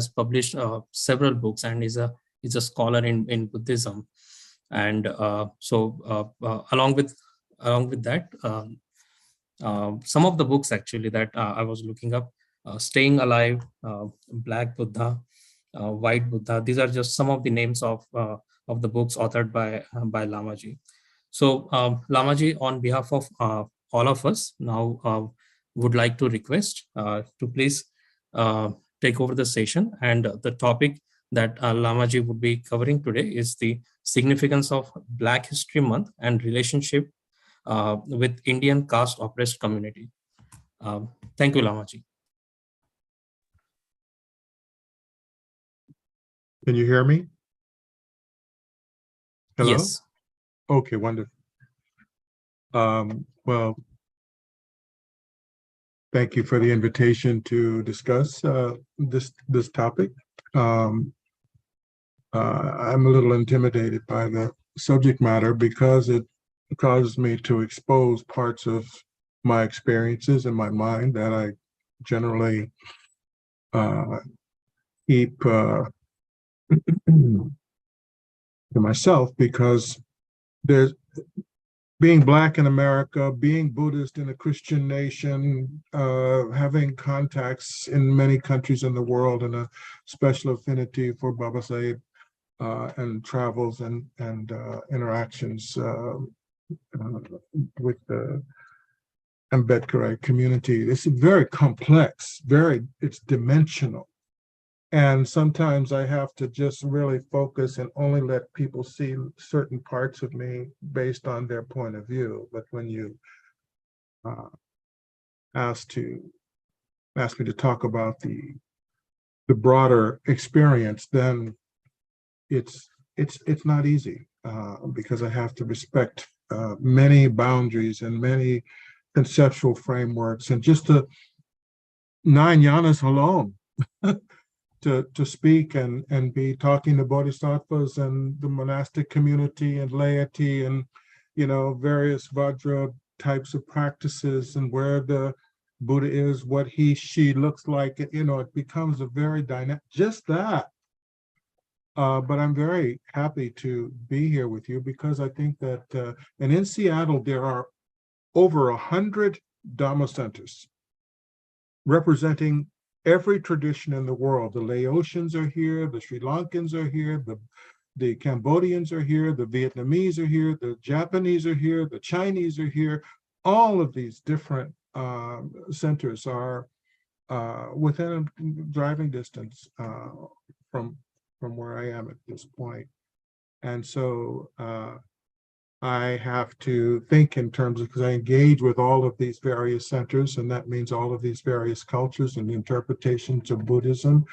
has published several books and is a scholar in Buddhism. And along with that, some of the books actually that I was looking up, Staying Alive, Black Buddha, White Buddha. These are just some of the names of the books authored by Lamaji. So Lamaji, on behalf of all of us, now would like to request to please take over the session. And the topic that Lamaji would be covering today is the significance of Black History Month and relationship with Indian caste oppressed community. Thank you, Lamaji. Can you hear me? Hello? Yes. Okay, wonderful. Well, thank you for the invitation to discuss this topic. I'm a little intimidated by the subject matter because it causes me to expose parts of my experiences in my mind that I generally keep to myself, because there's being Black in America, being Buddhist in a Christian nation, having contacts in many countries in the world, and a special affinity for Baba Sahib and travels and interactions with the Ambedkarite community. It's very complex, it's dimensional. And sometimes I have to just really focus and only let people see certain parts of me based on their point of view. But when you ask me to talk about the broader experience, then it's not easy because I have to respect many boundaries and many conceptual frameworks, and just the 9 yanas alone. To speak and be talking to bodhisattvas and the monastic community and laity and, various Vajra types of practices, and where the Buddha is, what she looks like, it becomes a very dynamic, just that. But I'm very happy to be here with you, because I think that, and in Seattle, there are over 100 Dhamma centers representing every tradition in the world. The Laotians are here, the Sri Lankans are here, the Cambodians are here, the Vietnamese are here, the Japanese are here, the Chinese are here. All of these different centers are within a driving distance from where I am at this point. And so I have to think in terms of, because I engage with all of these various centers, and that means all of these various cultures and interpretations of Buddhism,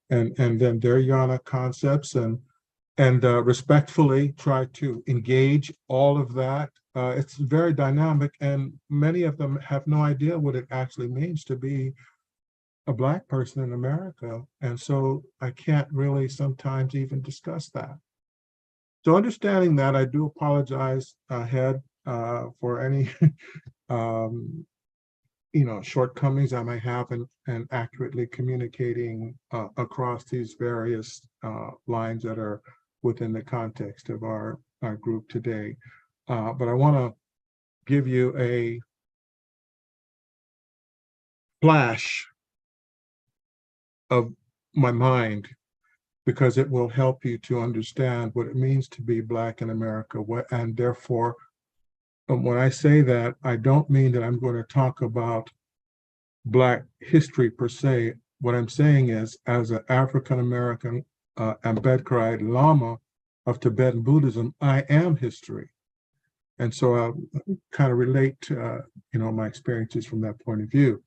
and then their yana concepts, and respectfully try to engage all of that. It's very dynamic, and many of them have no idea what it actually means to be a Black person in America. And so I can't really sometimes even discuss that. So understanding that, I do apologize ahead for any shortcomings I may have in accurately communicating across these various lines that are within the context of our group today. But I want to give you a flash of my mind, because it will help you to understand what it means to be Black in America. And therefore, when I say that, I don't mean that I'm going to talk about Black history per se. What I'm saying is, as an African-American Ambedkarite Lama of Tibetan Buddhism, I am history. And so I'll kind of relate to, my experiences from that point of view.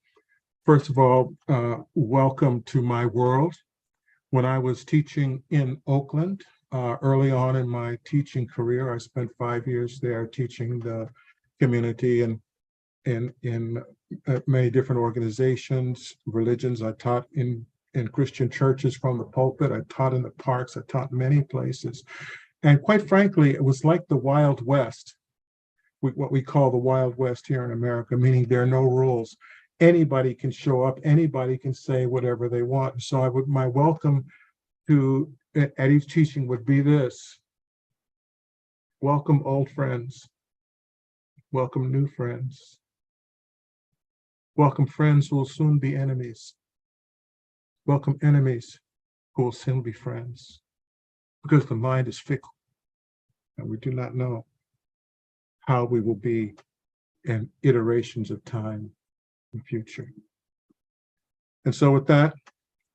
First of all, welcome to my world. When I was teaching in Oakland, early on in my teaching career, I spent 5 years there teaching the community and in many different organizations, religions. I taught in Christian churches from the pulpit. I taught in the parks. I taught many places. And quite frankly, it was like the Wild West, what we call the Wild West here in America, meaning there are no rules. anybody can show up, anybody can say whatever they want. So my welcome to at each teaching would be this: welcome old friends, welcome new friends, welcome friends who will soon be enemies, welcome enemies who will soon be friends, because the mind is fickle and we do not know how we will be in iterations of time in the future. And so with that,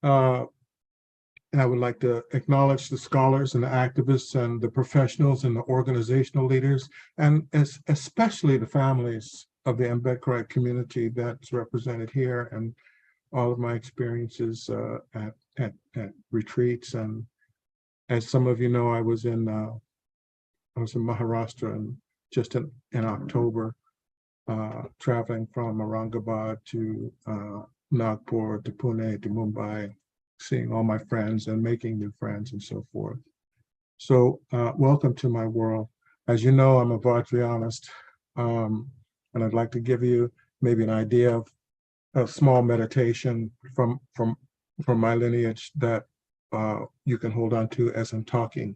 I would like to acknowledge the scholars and the activists and the professionals and the organizational leaders, and especially the families of the Ambedkarite community that's represented here, and all of my experiences at retreats. And as some of you know, I was in Maharashtra and just in October, traveling from Aurangabad to Nagpur to Pune to Mumbai, seeing all my friends and making new friends and so forth. So welcome to my world. As you know, I'm a Vajrayanist, and I'd like to give you maybe an idea of a small meditation from my lineage that you can hold on to as I'm talking.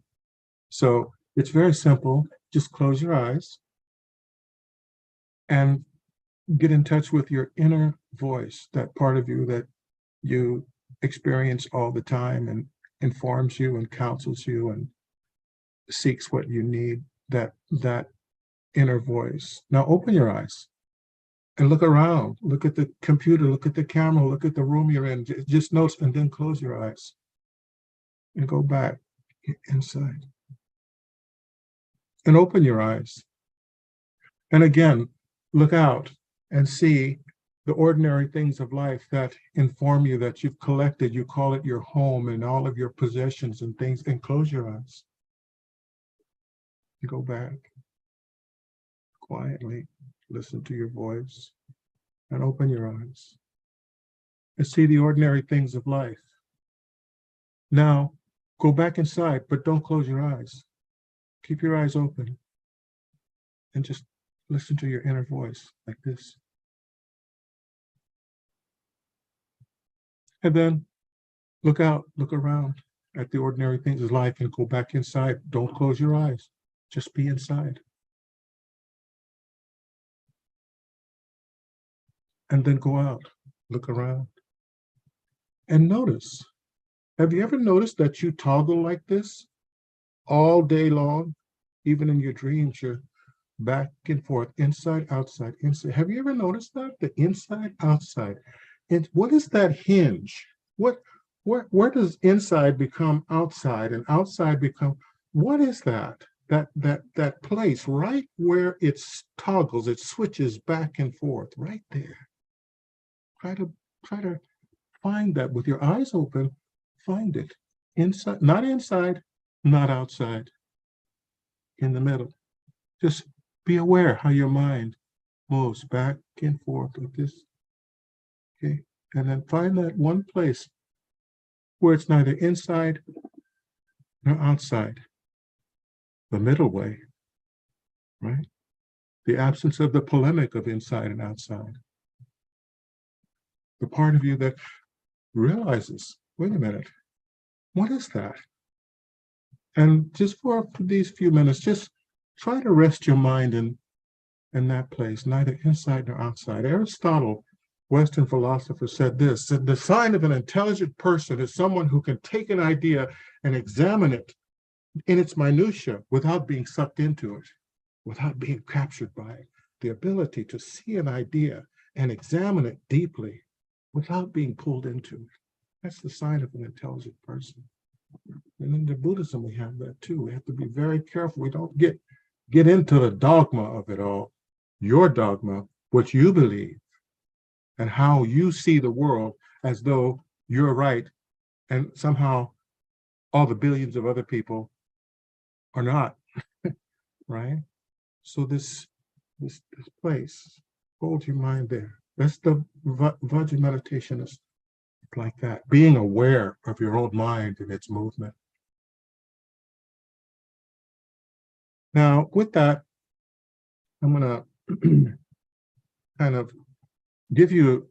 So it's very simple. Just close your eyes and get in touch with your inner voice, that part of you that you experience all the time and informs you and counsels you and seeks what you need, that inner voice. Now open your eyes and look around. Look at the computer, look at the camera, look at the room you're in. Just notice, and then close your eyes and go back inside. And open your eyes. And again, look out and see the ordinary things of life that inform you, that you've collected. You call it your home and all of your possessions and things, and close your eyes. You go back quietly, listen to your voice, and open your eyes and see the ordinary things of life. Now, go back inside, but don't close your eyes. Keep your eyes open and just listen to your inner voice like this. And then look out, look around at the ordinary things of life and go back inside. Don't close your eyes. Just be inside. And then go out, look around. And notice, have you ever noticed that you toggle like this all day long? Even in your dreams, you're back and forth, inside, outside, inside. Have you ever noticed that? The inside, outside. And what is that hinge? Where does inside become outside and outside become, what is that? That place right where it toggles, it switches back and forth, right there. Try to find that with your eyes open. Find it inside, not outside, in the middle. Just be aware how your mind moves back and forth like this. Okay, and then find that one place where it's neither inside nor outside, the middle way, right? The absence of the polemic of inside and outside. The part of you that realizes, wait a minute, what is that? And just for these few minutes, just try to rest your mind in that place, neither inside nor outside. Aristotle, Western philosopher, said this: that the sign of an intelligent person is someone who can take an idea and examine it in its minutiae without being sucked into it, without being captured by it. The ability to see an idea and examine it deeply without being pulled into it. That's the sign of an intelligent person. And in the Buddhism, we have that too. We have to be very careful. We don't get into the dogma of it all, your dogma, what you believe, and how you see the world as though you're right, and somehow all the billions of other people are not, right? So this place, hold your mind there. That's the Vajra meditation is like that, being aware of your own mind and its movement. Now, with that, I'm going to kind of give you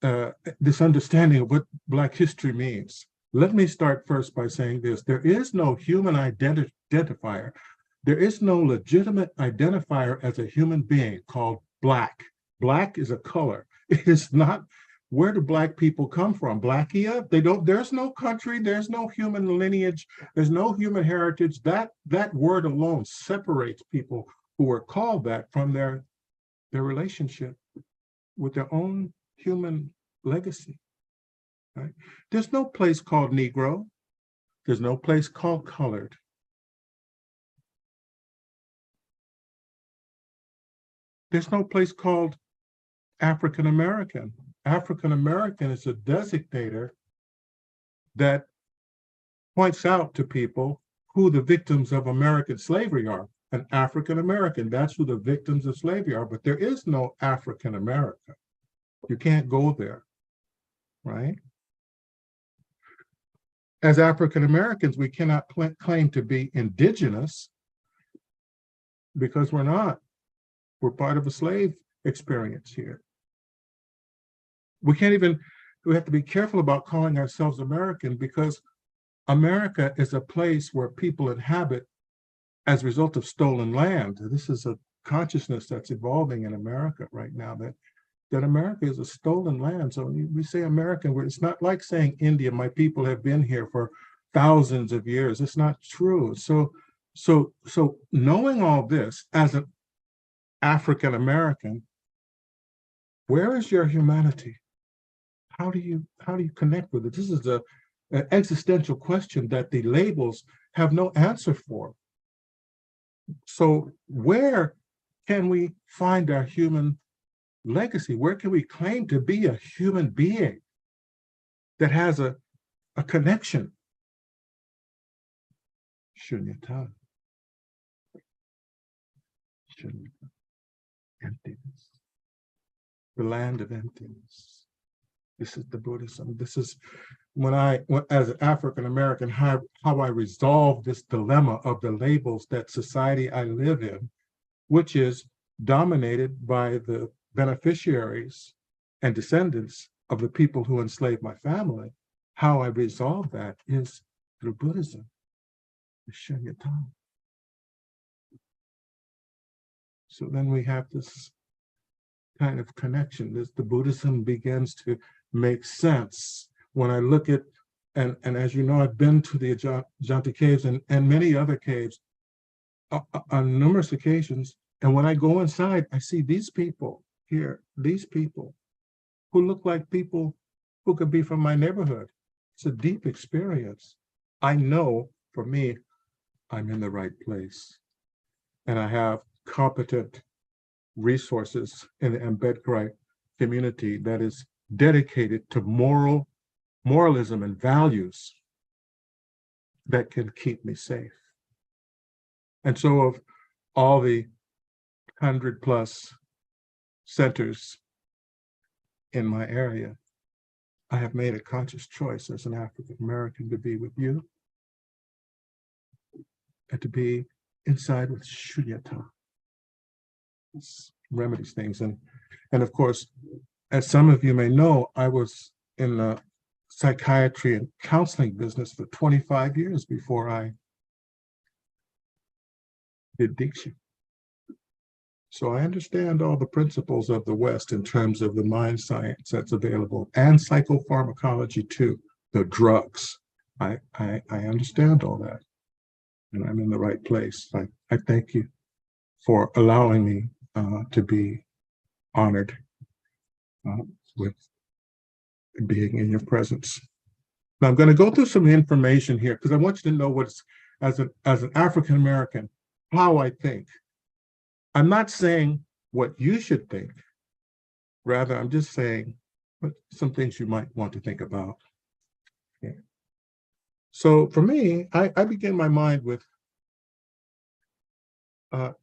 this understanding of what Black history means. Let me start first by saying this. There is no human identifier. There is no legitimate identifier as a human being called Black. Black is a color. It is not, where do Black people come from? Blackia? They don't, there's no country, there's no human lineage, there's no human heritage. That word alone separates people who are called that from their relationship with their own human legacy. Right? There's no place called Negro. There's no place called colored. There's no place called African American. African American is a designator that points out to people who the victims of American slavery are. An African American, that's who the victims of slavery are, but there is no African America. You can't go there, right? As African Americans, we cannot claim to be indigenous because we're not. We're part of a slave experience here. We can't even, we have to be careful about calling ourselves American because America is a place where people inhabit as a result of stolen land. This is a consciousness that's evolving in America right now, that America is a stolen land. So we say American, it's not like saying India, my people have been here for thousands of years. It's not true. So knowing all this as an African American, where is your humanity? How do you connect with it? This is an existential question that the labels have no answer for. So where can we find our human legacy? Where can we claim to be a human being that has a connection? Shunyata. Shunyata. Emptiness. The land of emptiness. This is the Buddhism. This is when as an African American, how I resolve this dilemma of the labels that society I live in, which is dominated by the beneficiaries and descendants of the people who enslaved my family. How I resolve that is through Buddhism, the Shunyata. So then we have this kind of connection. The Buddhism begins to make sense when I look at, and as you know, I've been to the Ajanta caves and many other caves on numerous occasions. And when I go inside, I see these people here, these people who look like people who could be from my neighborhood. It's a deep experience. I know for me, I'm in the right place. And I have competent resources in the Ambedkarite community that is dedicated to moralism and values that can keep me safe. And so of all the 100+ centers in my area, I have made a conscious choice as an African American to be with you and to be inside with Shunyata. This remedies things. And of course, as some of you may know, I was in the psychiatry and counseling business for 25 years before I did Diksha. So I understand all the principles of the West in terms of the mind science that's available and psychopharmacology too, the drugs. I understand all that and I'm in the right place. I thank you for allowing me to be honored with being in your presence. Now I'm going to go through some information here because I want you to know what's, as an African American, how I think. I'm not saying what you should think. Rather, I'm just saying some things you might want to think about. Okay. So for me, I begin my mind with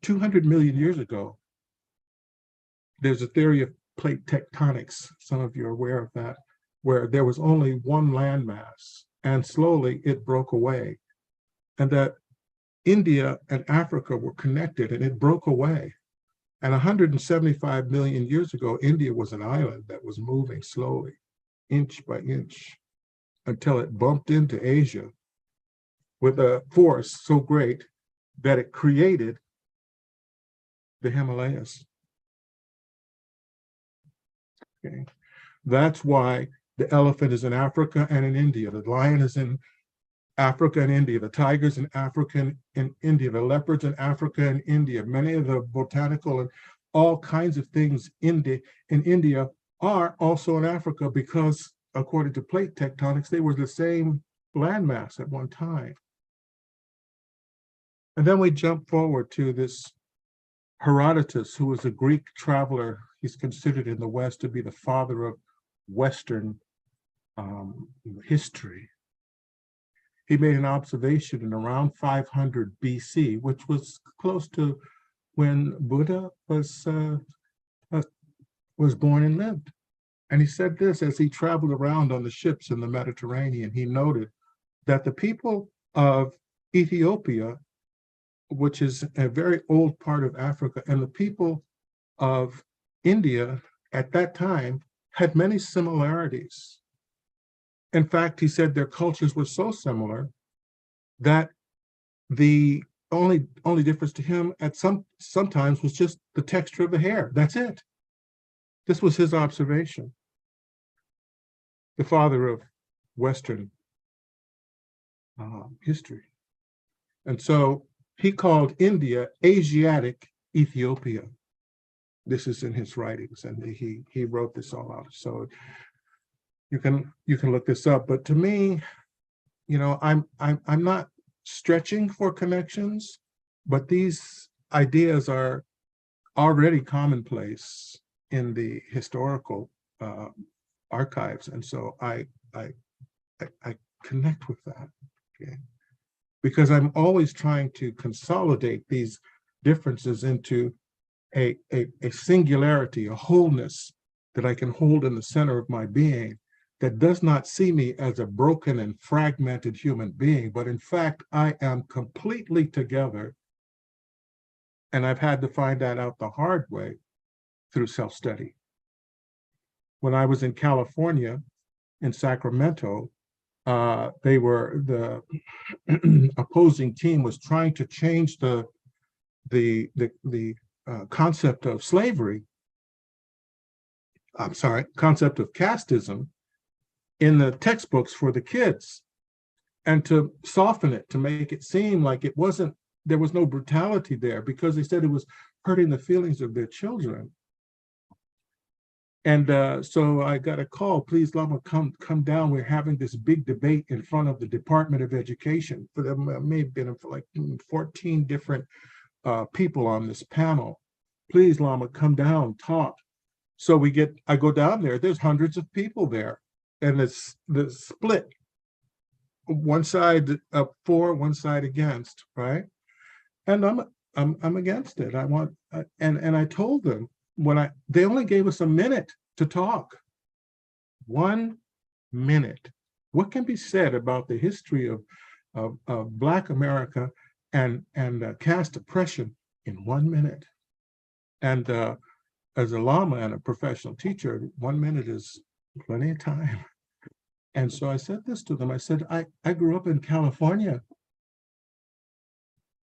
200 million years ago. There's a theory of plate tectonics. Some of you are aware of that, where there was only one landmass and slowly it broke away. And that India and Africa were connected and it broke away. And 175 million years ago, India was an island that was moving slowly, inch by inch, until it bumped into Asia with a force so great that it created the Himalayas. Okay. That's why the elephant is in Africa and in India. The lion is in Africa and India. The tigers in Africa and India. The leopards in Africa and India. Many of the botanical and all kinds of things in India are also in Africa because, according to plate tectonics, they were the same landmass at one time. And then we jump forward to this Herodotus, who was a Greek traveler. He's considered in the West to be the father of Western history. He made an observation in around 500 BC, which was close to when Buddha was born and lived. And he said this as he traveled around on the ships in the Mediterranean. He noted that the people of Ethiopia, which is a very old part of Africa, and the people of India at that time had many similarities. In fact, he said their cultures were so similar that the only difference to him at sometimes was just the texture of the hair. That's it. This was his observation. The father of Western history. And so he called India Asiatic Ethiopia. This is in his writings, and he wrote this all out. So you can look this up. But to me, I'm not stretching for connections, but these ideas are already commonplace in the historical archives, and so I connect with that. Okay, because I'm always trying to consolidate these differences into a singularity, a wholeness that I can hold in the center of my being, that does not see me as a broken and fragmented human being, but in fact, I am completely together. And I've had to find that out the hard way through self-study. When I was in California, in Sacramento, the opposing team was trying to change the concept of slavery. Concept of casteism in the textbooks for the kids, and to soften it, to make it seem like there was no brutality there, because they said it was hurting the feelings of their children. And so I got a call, please, Lama, come down. We're having this big debate in front of the Department of Education. There may have been like 14 different people on this panel. Please, Lama, come down, talk. So I go down there, there's hundreds of people there. And it's the split, one side up for, one side against, right? And I'm against it. And I told them they only gave us a minute to talk. 1 minute. What can be said about the history of Black America and caste oppression in 1 minute? And as a Lama and a professional teacher, 1 minute is plenty of time. And so I said this to them. I said, I grew up in California.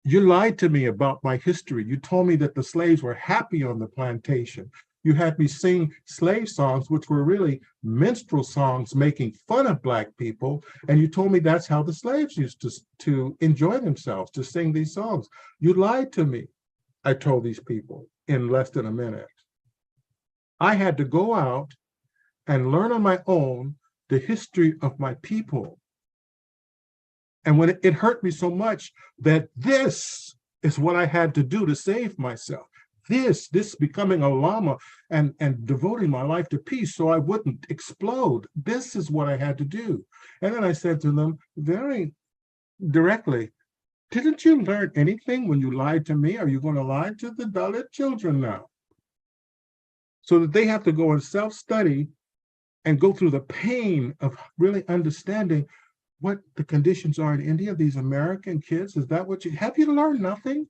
You lied to me about my history. You told me that the slaves were happy on the plantation. You had me sing slave songs, which were really minstrel songs making fun of Black people. And you told me that's how the slaves used to enjoy themselves, to sing these songs. You lied to me, I told these people in less than a minute. I had to go out and learn on my own the history of my people. And when it hurt me so much that this is what I had to do to save myself. This becoming a Lama and devoting my life to peace so I wouldn't explode. This is what I had to do. And then I said to them very directly, didn't you learn anything when you lied to me? Are you going to lie to the Dalit children now? So that they have to go and self-study and go through the pain of really understanding what the conditions are in India, these American kids. Is that what have you learned nothing?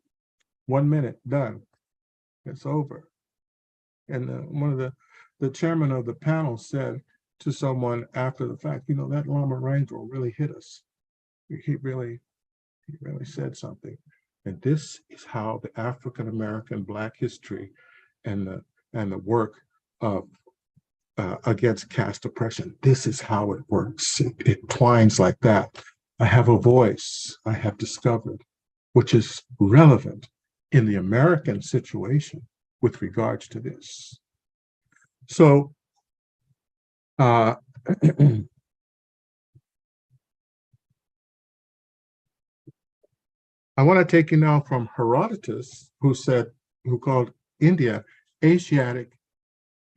1 minute, done. It's over. And one of the chairman of the panel said to someone after the fact, you know, that Lama Rangdol really hit us. He really said something. And this is how the African American Black history and the work of against caste oppression. This is how it works. It twines like that. I have a voice I have discovered, which is relevant in the American situation with regards to this. So, I want to take you now from Herodotus, who called India Asiatic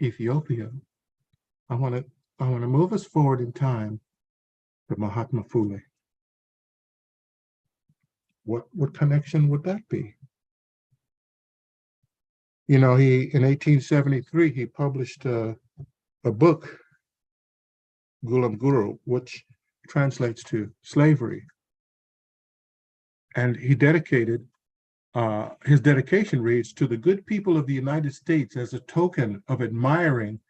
Ethiopia. I want to move us forward in time to Mahatma Phule. What connection would that be? You know, in 1873 he published a book, Gulam Guru, which translates to slavery, and he dedicated his dedication reads, to the good people of the United States as a token of admiration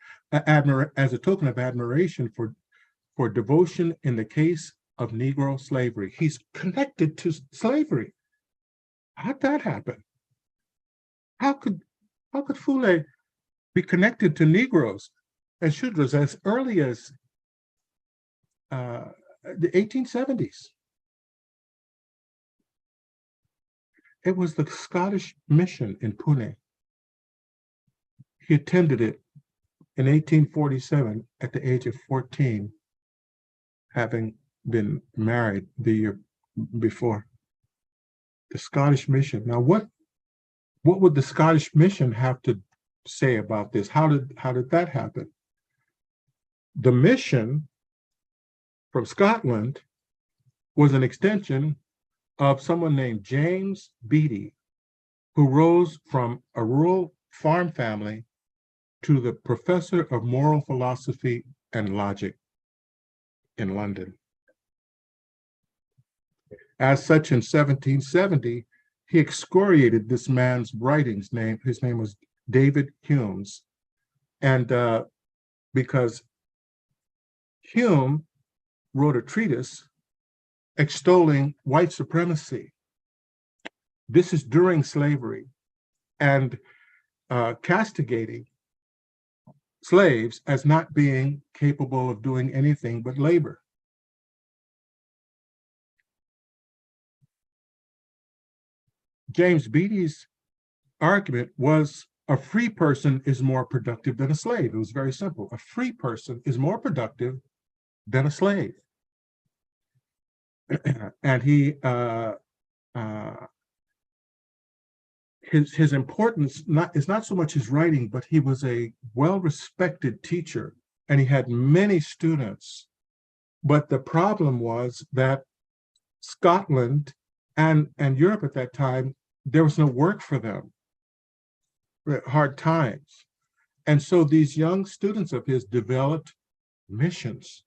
for devotion in the case of Negro slavery. He's connected to slavery. How'd that happen? How could Phule be connected to Negroes and Shudras as early as the 1870s? It was the Scottish mission in Pune. He attended it in 1847 at the age of 14, having been married the year before. The Scottish mission. Now, what would the Scottish mission have to say about this? How did that happen? The mission from Scotland was an extension of someone named James Beattie, who rose from a rural farm family to the professor of moral philosophy and logic in London. As such, in 1770, he excoriated this man's writings. His name was David Hume's, and because Hume wrote a treatise extolling white supremacy. This is during slavery, and castigating slaves as not being capable of doing anything but labor. James Beattie's argument was a free person is more productive than a slave. It was very simple. A free person is more productive than a slave. And his importance is not so much his writing, but he was a well-respected teacher, and he had many students. But the problem was that Scotland and Europe at that time, there was no work for them, hard times. And so these young students of his developed missions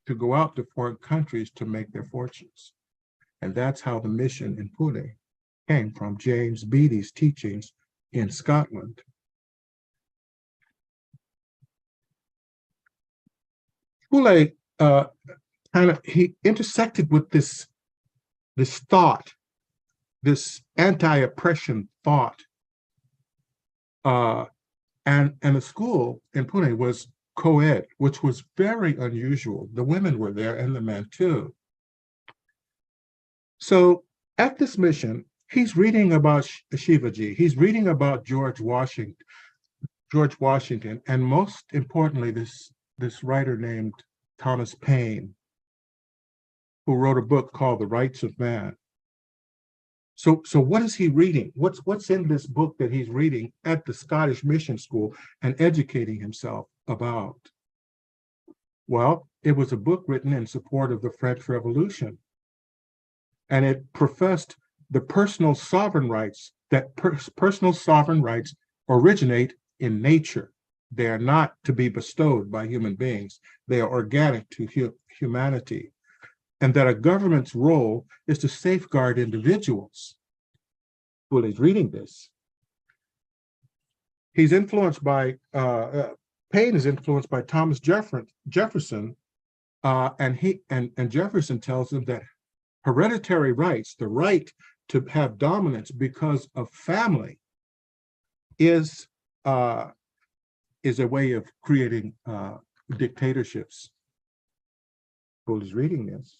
to go out to foreign countries to make their fortunes. And that's how the mission in Pune came from James Beattie's teachings in Scotland. Phule he intersected with this thought, this anti-oppression thought, and the school in Pune was co-ed, which was very unusual. The women were there and the men too. So at this mission, he's reading about Shivaji, he's reading about George Washington, and most importantly, this writer named Thomas Paine, who wrote a book called The Rights of Man. So what is he reading? What's in this book that he's reading at the Scottish Mission School and educating himself about? Well, it was a book written in support of the French Revolution. And it professed the personal sovereign rights, that personal sovereign rights originate in nature. They are not to be bestowed by human beings. They are organic to humanity. And that a government's role is to safeguard individuals. Well, he's reading this. He's influenced by, Paine is influenced by Thomas Jefferson, and Jefferson tells him that hereditary rights, the right to have dominance because of family, is a way of creating dictatorships. Who is reading this?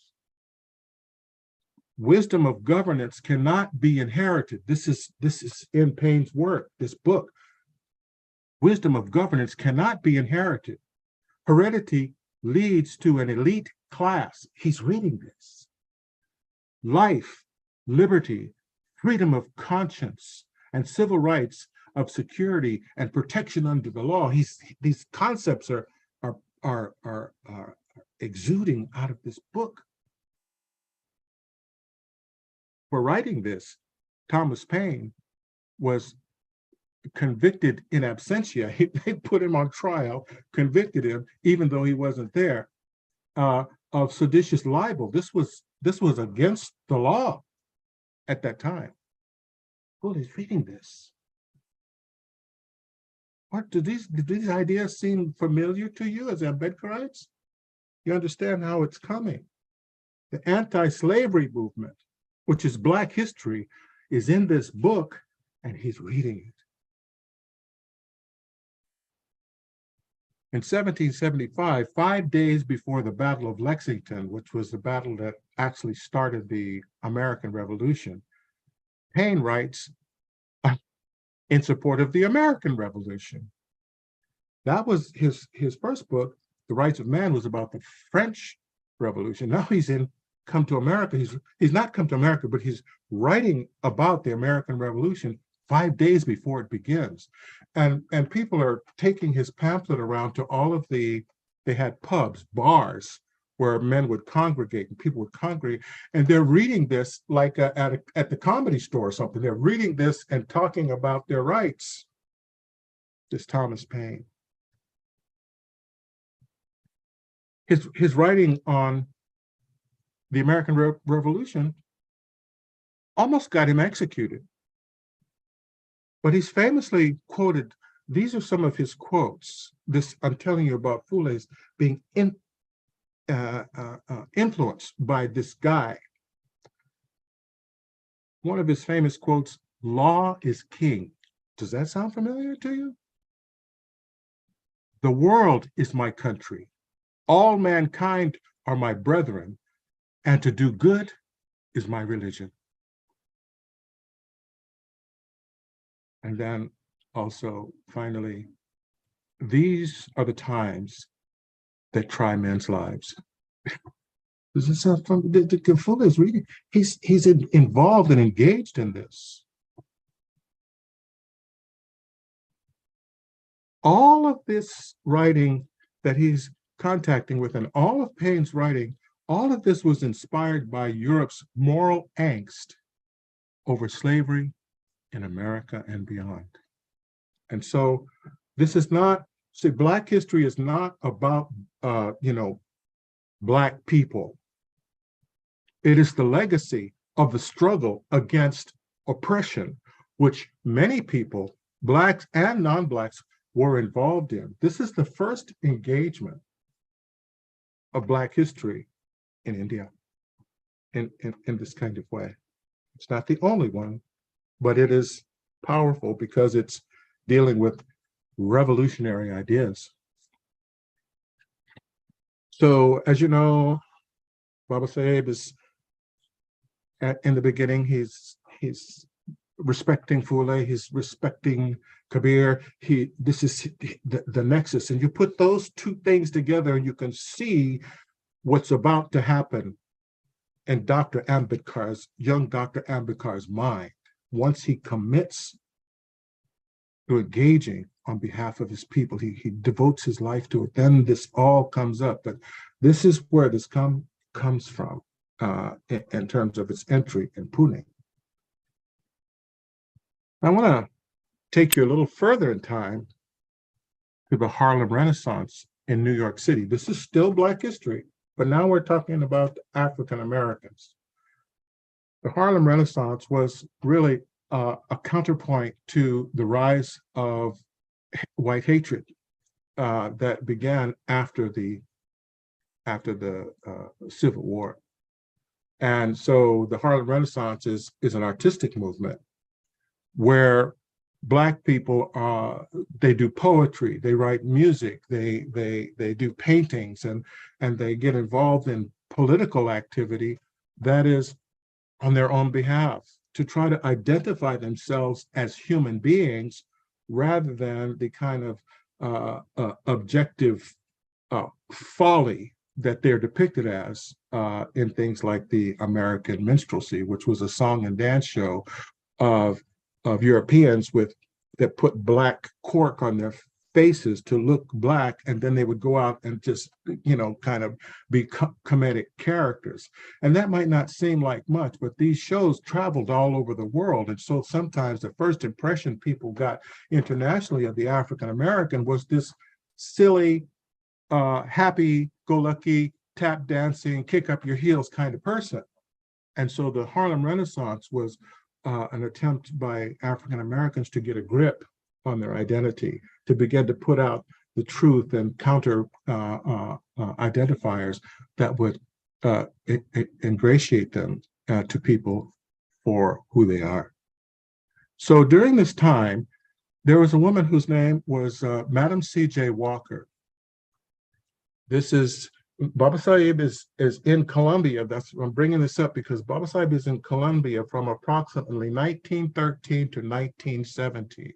Wisdom of governance cannot be inherited. This is in Paine's work, this book. Wisdom of governance cannot be inherited. Heredity leads to an elite class. He's reading this. Life, liberty, freedom of conscience, and civil rights of security and protection under the law. These concepts are exuding out of this book. For writing this, Thomas Paine was convicted in absentia. They put him on trial, convicted him, even though he wasn't there, of seditious libel. This was against the law at that time. Well, he's reading this. What do these ideas seem familiar to you as Ambedkarites? You understand how it's coming. The anti-slavery movement, which is Black history, is in this book, and he's reading it. In 1775, 5 days before the Battle of Lexington, which was the battle that actually started the American Revolution, Paine writes in support of the American Revolution. That was his first book. The Rights of Man was about the French Revolution. Now he's come to America. He's not come to America, but he's writing about the American Revolution 5 days before it begins. And people are taking his pamphlet around to all of they had pubs, bars, where men would congregate and people would congregate, and they're reading this like at the comedy store or something. They're reading this and talking about their rights. This Thomas Paine. His writing on the American Revolution almost got him executed. But he's famously quoted, these are some of his quotes. This, I'm telling you about Fule's being influenced by this guy. One of his famous quotes, "Law is king." Does that sound familiar to you? "The world is my country. All mankind are my brethren, and to do good is my religion." And then also, finally, "These are the times that try men's lives." Does it sound from the Fuller is reading? He's involved and engaged in this. All of this writing that he's contacting with, and all of Paine's writing, all of this was inspired by Europe's moral angst over slavery in America and beyond. And so this is not, see, Black history is not about, Black people. It is the legacy of the struggle against oppression, which many people, Blacks and non-Blacks, were involved in. This is the first engagement of Black history in India in this kind of way. It's not the only one, but it is powerful because it's dealing with revolutionary ideas. So, as you know, Baba Saheb is in the beginning, he's respecting Fule, he's respecting Kabir. This is the nexus, and you put those two things together, and you can see what's about to happen in young Dr. Ambedkar's mind once he commits to engaging on behalf of his people. He devotes his life to it. Then this all comes up. But this is where this comes from in terms of its entry in Pune. I want to take you a little further in time to the Harlem Renaissance in New York City. This is still Black history, but now we're talking about African Americans. The Harlem Renaissance was really a counterpoint to the rise of white hatred that began after the Civil War. And so the Harlem Renaissance is an artistic movement where Black people they do poetry, they write music, they do paintings, and they get involved in political activity that is on their own behalf to try to identify themselves as human beings rather than the kind of objective folly that they're depicted as in things like the American Minstrelsy, which was a song and dance show of Europeans that put black cork on their faces to look Black, and then they would go out and just, kind of be comedic characters. And that might not seem like much, but these shows traveled all over the world. And so sometimes the first impression people got internationally of the African American was this silly, happy-go-lucky, tap dancing, kick up your heels kind of person. And so the Harlem Renaissance was an attempt by African Americans to get a grip on their identity, to begin to put out the truth and counter identifiers that would ingratiate them to people for who they are. So during this time, there was a woman whose name was Madam C.J. Walker. This is Baba Sahib is in Colombia. I'm bringing this up because Baba Sahib is in Colombia from approximately 1913 to 1917.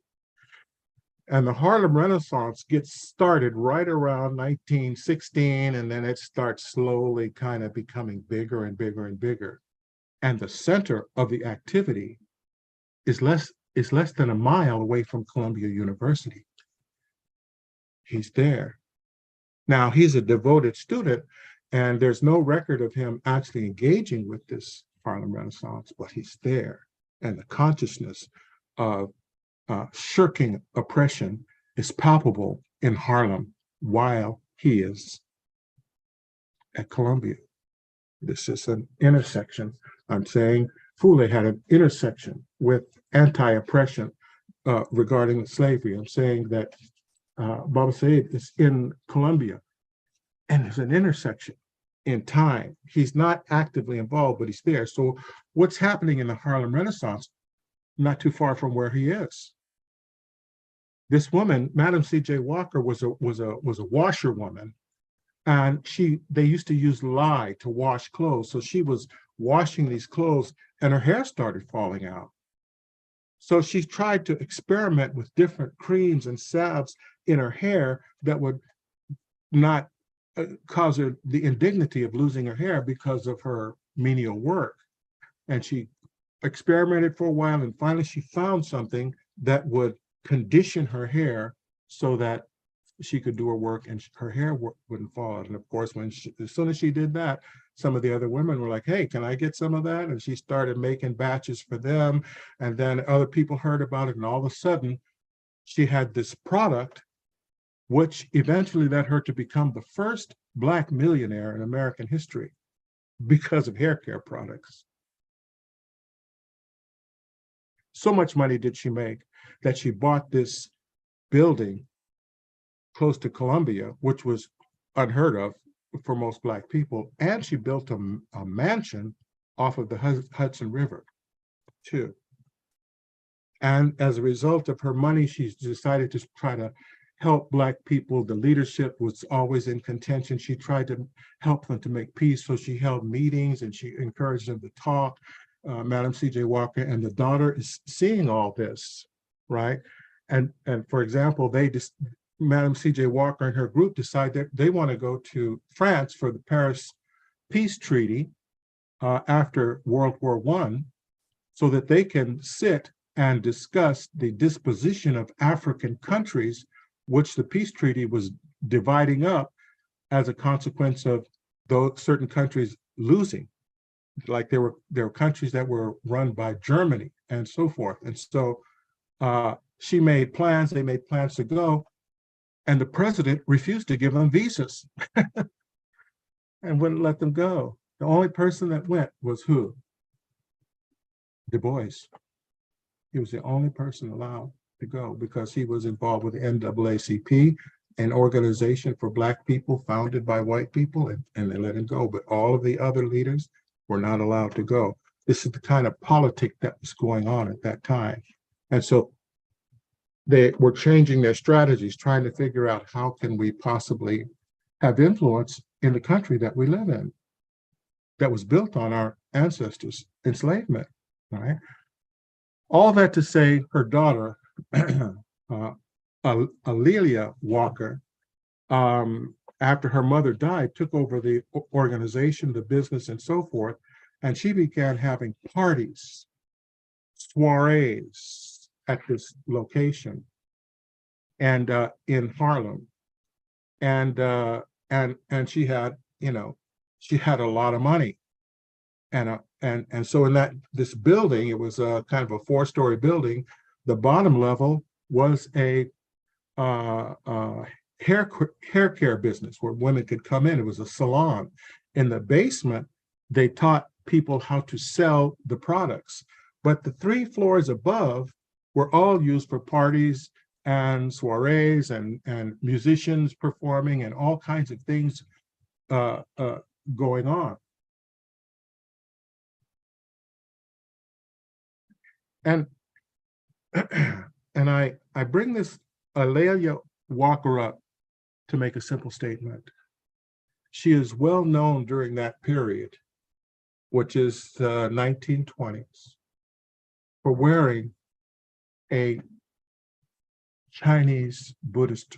And the Harlem Renaissance gets started right around 1916, and then it starts slowly kind of becoming bigger and bigger and bigger. And the center of the activity is less than a mile away from Columbia University. He's there. Now, he's a devoted student, and there's no record of him actually engaging with this Harlem Renaissance, but he's there. And the consciousness of shirking oppression is palpable in Harlem while he is at Columbia. This is an intersection. I'm saying Fule had an intersection with anti-oppression regarding slavery. I'm saying that Baba Sahib is in Colombia, and there's an intersection in time. He's not actively involved, but he's there. So what's happening in the Harlem Renaissance, not too far from where he is? This woman, Madam C.J. Walker, was a washerwoman, and they used to use lye to wash clothes. So she was washing these clothes, and her hair started falling out. So she tried to experiment with different creams and salves in her hair that would not cause her the indignity of losing her hair because of her menial work. And she experimented for a while, and finally she found something that would condition her hair so that she could do her work and her hair wouldn't fall out. And of course, as soon as she did that, some of the other women were like, hey, can I get some of that? And she started making batches for them. And then other people heard about it. And all of a sudden, she had this product, which eventually led her to become the first Black millionaire in American history because of hair care products. So much money did she make that she bought this building close to Columbia, which was unheard of for most Black people. And she built a mansion off of the Hudson River, too. And as a result of her money, she's decided to try to help Black people. The leadership was always in contention. She tried to help them to make peace. So she held meetings and she encouraged them to talk. Madam C.J. Walker, and the daughter is seeing all this, right? And for example, Madam C.J. Walker and her group decide that they want to go to France for the Paris Peace Treaty after World War I, so that they can sit and discuss the disposition of African countries, which the peace treaty was dividing up as a consequence of those certain countries losing. Like there were countries that were run by Germany and so forth. And so she made plans, they made plans to go, and the president refused to give them visas and wouldn't let them go. The only person that went was who? Du Bois. He was the only person allowed to go because he was involved with the NAACP, an organization for Black people founded by white people, and they let him go. But all of the other leaders were not allowed to go. This is the kind of politic that was going on at that time. And so they were changing their strategies, trying to figure out how can we possibly have influence in the country that we live in, that was built on our ancestors' enslavement, right? All that to say, her daughter, Alelia Walker, after her mother died, took over the organization, the business, and so forth, and she began having parties, soirees at this location, and in Harlem, and she had, she had a lot of money, and so in this building, it was a kind of a 4-story building. The bottom level was a hair care business where women could come in. It was a salon. In the basement, they taught people how to sell the products, but the 3 floors above were all used for parties and soirees and musicians performing and all kinds of things going on. And and I bring this Alelia Walker up to make a simple statement. She is well known during that period, which is the 1920s, for wearing a Chinese Buddhist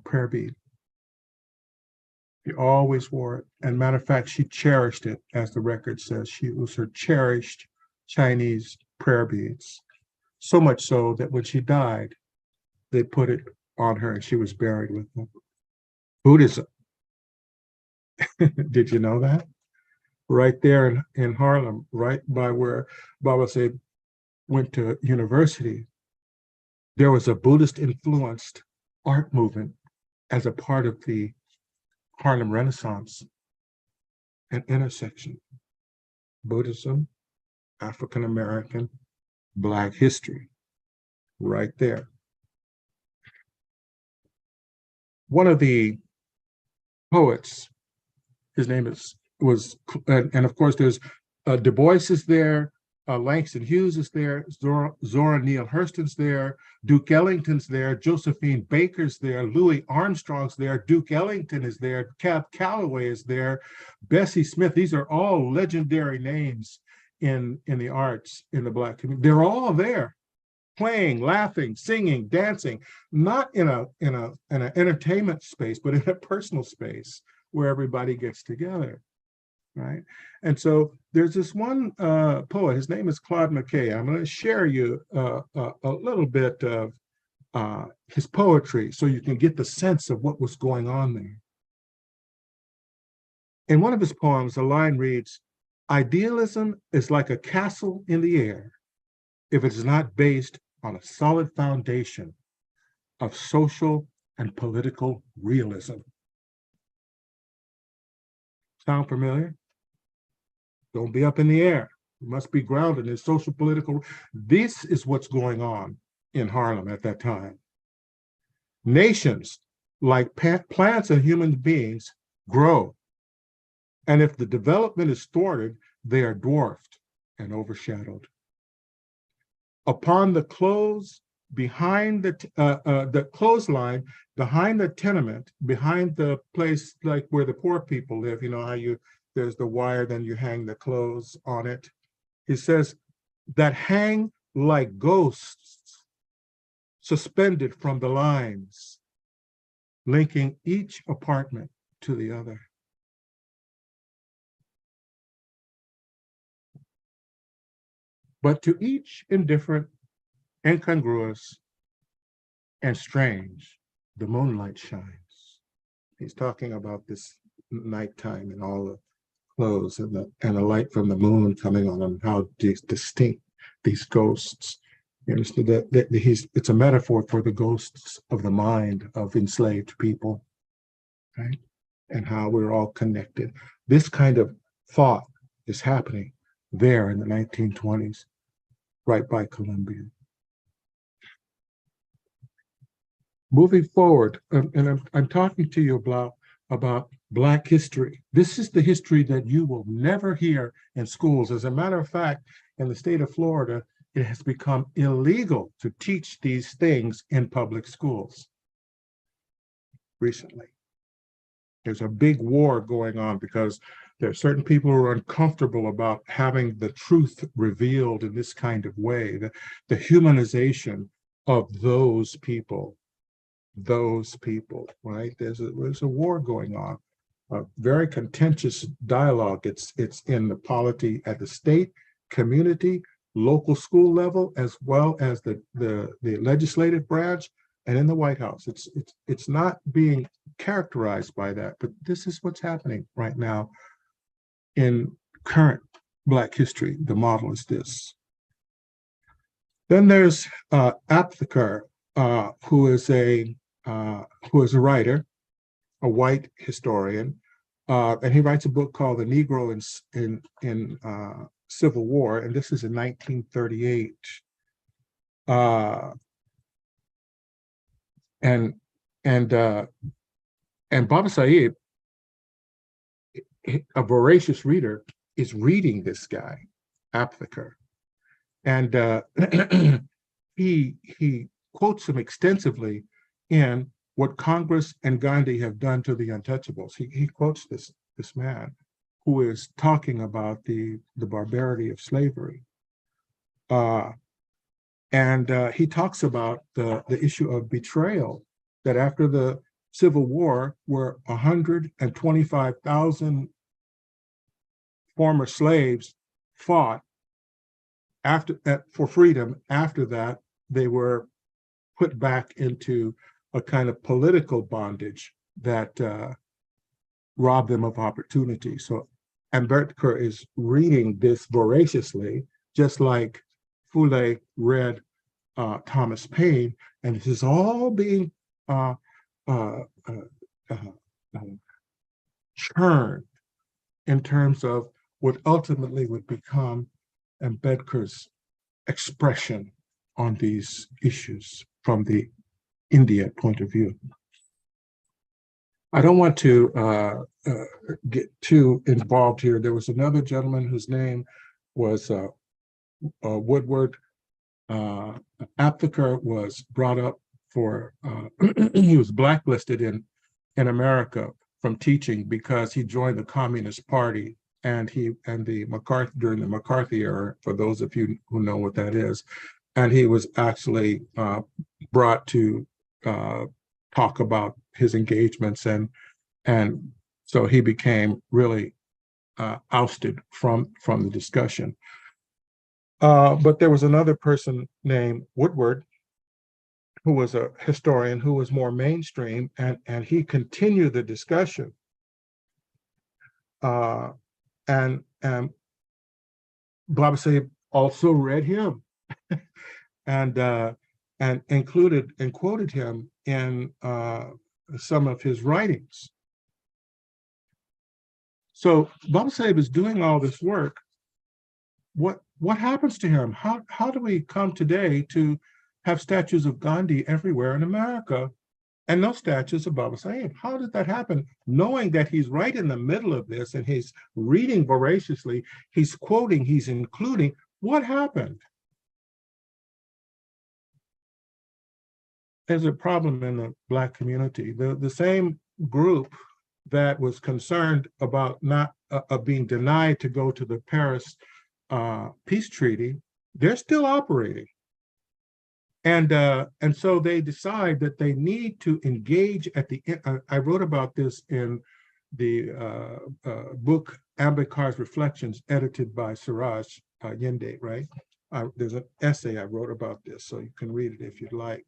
prayer bead. She always wore it. And matter of fact, she cherished it, as the record says. She was her cherished Chinese prayer beads. So much so that when she died, they put it on her and she was buried with them. Buddhism. Did you know that? Right there in Harlem, right by where Baba Said went to university, there was a Buddhist influenced art movement as a part of the Harlem Renaissance, an intersection. Buddhism, African American, Black history, right there. One of the poets, his name and of course there's Du Bois is there, Langston Hughes is there, Zora Neale Hurston's there, Duke Ellington's there, Josephine Baker's there, Louis Armstrong's there, Duke Ellington is there, Cab Calloway is there, Bessie Smith. These are all legendary names in the arts in the Black community. They're all there, playing, laughing, singing, dancing, not in an entertainment space, but in a personal space where everybody gets together, right? And so there's this one poet, his name is Claude McKay. I'm going to share you a little bit of his poetry so you can get the sense of what was going on there. In one of his poems, a line reads, "Idealism is like a castle in the air if it is not based on a solid foundation of social and political realism." Sound familiar? Don't be up in the air. You must be grounded in social political. This is what's going on in Harlem at that time. Nations, like plants and human beings, grow. And if the development is thwarted, they are dwarfed and overshadowed. Upon the behind the clothesline, behind the tenement, behind the place like where the poor people live, you know how there's the wire, then you hang the clothes on it. He says that hang like ghosts suspended from the lines, linking each apartment to the other. But to each indifferent, incongruous, and strange, the moonlight shines. He's talking about this nighttime and all the clothes and the light from the moon coming on them, how distinct these ghosts. You understand that it's a metaphor for the ghosts of the mind of enslaved people, right? And how we're all connected. This kind of thought is happening there in the 1920s, right by Columbia. moving forward, and I'm talking to you about Black history. This is the history that you will never hear in schools. As a matter of fact, in the state of Florida, it has become illegal to teach these things in public schools recently. There's a big war going on because there are certain people who are uncomfortable about having the truth revealed in this kind of way, the humanization of those people, right? There's a war going on, a very contentious dialogue. It's in the polity at the state, community, local school level, as well as the legislative branch and in the White House. It's not being characterized by that, but this is what's happening right now in current Black history. The model is this. Then there's Aptheker, who is a writer, a white historian, and he writes a book called "The Negro in Civil War," and this is in 1938. And Baba Sahib, a voracious reader, is reading this guy, Aptheker, and he quotes him extensively in what Congress and Gandhi have done to the untouchables. He quotes this man who is talking about the barbarity of slavery. And he talks about the issue of betrayal, that after the Civil War, where 125,000 former slaves fought for freedom. After that, they were put back into a kind of political bondage that robbed them of opportunity. So Ambedkar is reading this voraciously, just like Fule read Thomas Paine, and this is all being churned in terms of what ultimately would become Ambedkar's expression on these issues from the India point of view. I don't want to get too involved here. There was another gentleman whose name was Woodward. Aptheker was brought up for, he was blacklisted in America from teaching because he joined the Communist Party, and the McCarthy, during the McCarthy era, for those of you who know what that is, and he was actually brought to talk about his engagements, and so he became really ousted from the discussion. But there was another person named Woodward, who was a historian who was more mainstream, and he continued the discussion. And Baba Sahib also read him and included and quoted him in some of his writings. So Baba Sahib is doing all this work. What happens to him? How do we come today to have statues of Gandhi everywhere in America and no statues of Baba Sahib? How did that happen? Knowing that he's right in the middle of this and he's reading voraciously, he's quoting, he's including. What happened? There's a problem in the Black community. The same group that was concerned about not being denied to go to the Paris peace treaty, they're still operating. And so they decide that they need to engage at the end. I wrote about this in the book Ambedkar's Reflections, edited by Suraj Yende, right? There's an essay I wrote about this, so you can read it if you'd like.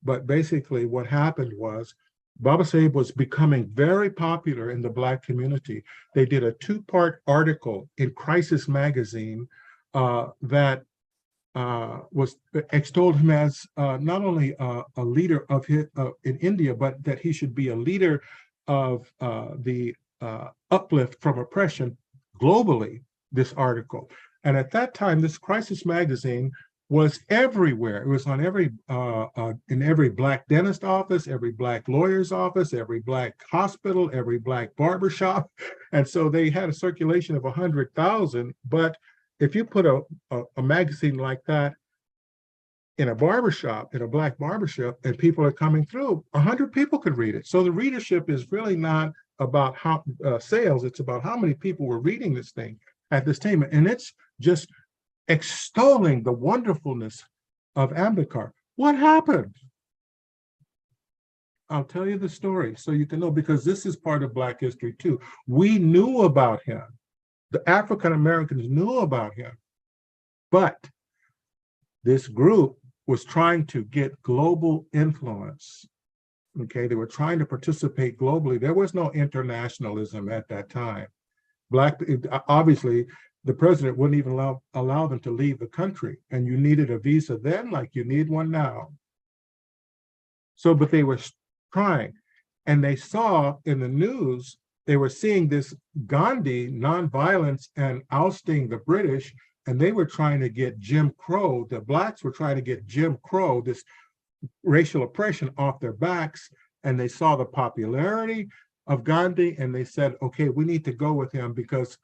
But basically what happened was Baba Sahib was becoming very popular in the Black community. They did a 2-part article in Crisis magazine that was extolled him as not only a leader of in India, but that he should be a leader of the uplift from oppression globally, this article. And at that time, this Crisis magazine was everywhere. It was on in every Black dentist office, every Black lawyer's office, every Black hospital, every Black barbershop. And so they had a circulation of 100,000. But if you put a magazine like that in a barbershop, in a Black barbershop, and people are coming through, 100 people could read it. So the readership is really not about how sales, it's about how many people were reading this thing at this time. And it's just extolling the wonderfulness of Ambedkar. What happened? I'll tell you the story so you can know, because this is part of Black history too. We knew about him. The African Americans knew about him, but this group was trying to get global influence. Okay, they were trying to participate globally. There was no internationalism at that time. Obviously, the president wouldn't even allow them to leave the country, and you needed a visa then like you need one now. So, but they were trying, and they saw in the news, they were seeing this Gandhi, nonviolence and ousting the British, and they were trying to get Jim Crow, the Blacks were trying to get Jim Crow, this racial oppression, off their backs, and they saw the popularity of Gandhi, and they said, okay, we need to go with him because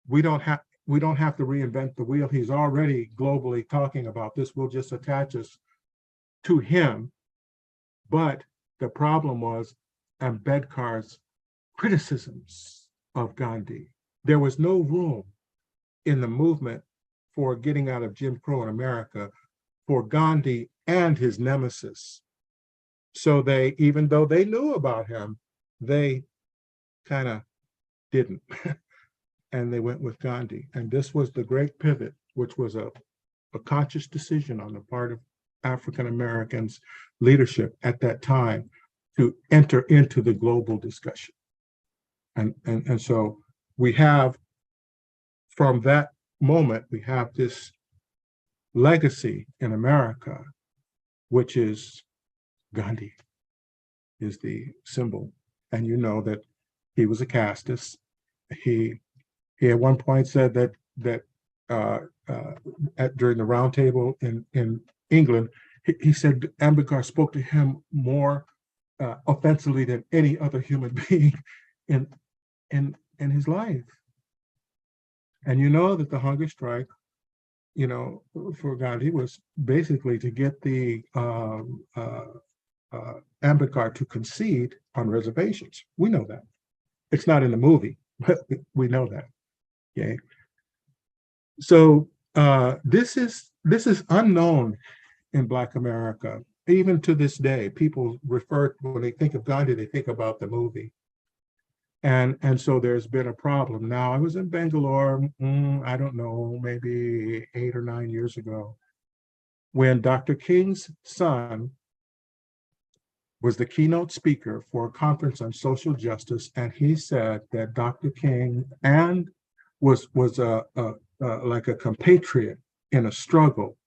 we don't have to reinvent the wheel. He's already globally talking about this. We'll just attach us to him. But the problem was Ambedkar's criticisms of Gandhi. There was no room in the movement for getting out of Jim Crow in America for Gandhi and his nemesis. So they, even though they knew about him, they kind of didn't. And they went with Gandhi. And this was the great pivot, which was a conscious decision on the part of African Americans leadership at that time to enter into the global discussion. And so we have, from that moment, we have this legacy in America, which is Gandhi is the symbol. And you know that he was a casteist. He at one point said that during the round table in England, he said Ambedkar spoke to him more offensively than any other human being in his life. And you know that the hunger strike, you know, for Gandhi was basically to get the Ambedkar to concede on reservations. We know that. It's not in the movie, but we know that. Okay. So this is unknown in Black America. Even to this day, people refer, when they think of Gandhi, they think about the movie. And so there's been a problem. Now, I was in Bangalore, I don't know, maybe 8 or 9 years ago, when Dr. King's son was the keynote speaker for a conference on social justice, and he said that Dr. King was like a compatriot in a struggle